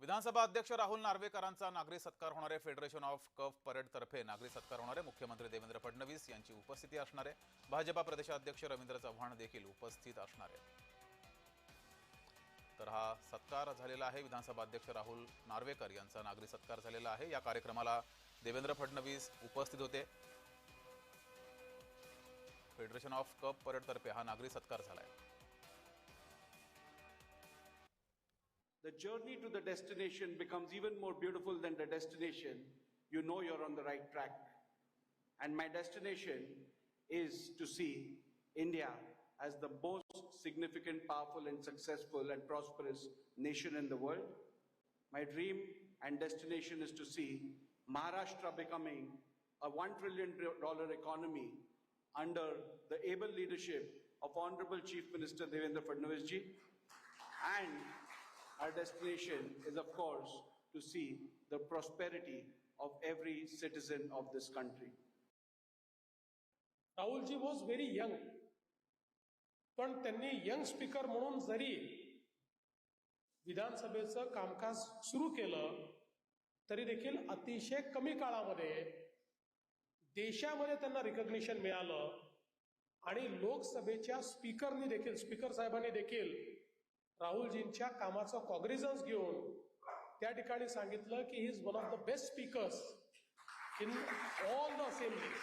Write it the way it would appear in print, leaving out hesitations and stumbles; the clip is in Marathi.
विधानसभा अध्यक्ष राहुल नार्वेकरांचा नागरी सत्कार होणार आहे। फेडरेशन ऑफ कफ परेड तर्फे नागरी सत्कार होणार आहे। मुख्यमंत्री देवेंद्र फडणवीस यांची उपस्थिती असणार आहे। भाजपा प्रदेशाध्यक्ष रवींद्र चव्हाण देखील उपस्थित असणार आहेत। तर हा सत्कार झालेला आहे। विधानसभा अध्यक्ष राहुल नार्वेकर यांचा नागरी सत्कार झालेला आहे। या कार्यक्रमाला देवेंद्र फडणवीस उपस्थित होते। फेडरेशन ऑफ कप परेड तर्फे हा नागरी सत्कार झाला आहे। The journey to the destination becomes even more beautiful than the destination. You know you're on the right track. And my destination is to see India as the most significant, powerful and successful and prosperous nation in the world. My dream and destination is to see Maharashtra becoming a $1 trillion economy under the able leadership of Honorable Chief Minister Devendra Fadnavis ji. And our destination is, of course, to see the prosperity of every citizen of this country. Rahulji was very young, पण त्यांनी यंग स्पीकर म्हणून जरी विधानसभेचं कामकाज सुरू केलं तरी देखील अतिशय कमी काळामध्ये देशामध्ये त्यांना रिकॉग्निशन मिळालं आणि लोकसभेच्या स्पीकरनी देखील स्पीकर साहेबांनी देखील राहुलजींच्या कामाचं कॉग्निझन्स घेऊन त्या ठिकाणी सांगितलं की he is one of the best speakers in all the assemblies.